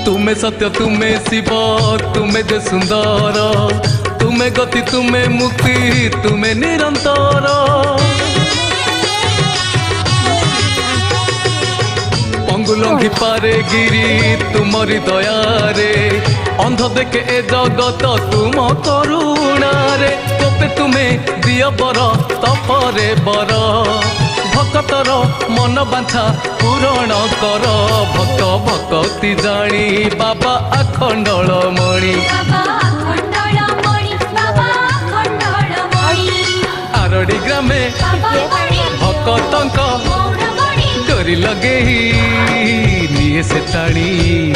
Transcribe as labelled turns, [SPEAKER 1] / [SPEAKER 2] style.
[SPEAKER 1] तुमे सत्य तुमे शिव तुमे जे सुंदर तुमे गति तुमे मुक्ति तुमे निरंतर पंगुलंघी पारे गिरी तुमरी दयारे अंध देखे ए जगत तुम करुणारे तोपे तुमे दिय बर तपरे बर भक्तर मन बांछा पूरण कर भक्त भक्ति जानी बाबा अखंडल मणि आरडी ग्रामे भक्तंक डोरी लगे निये से टाणी।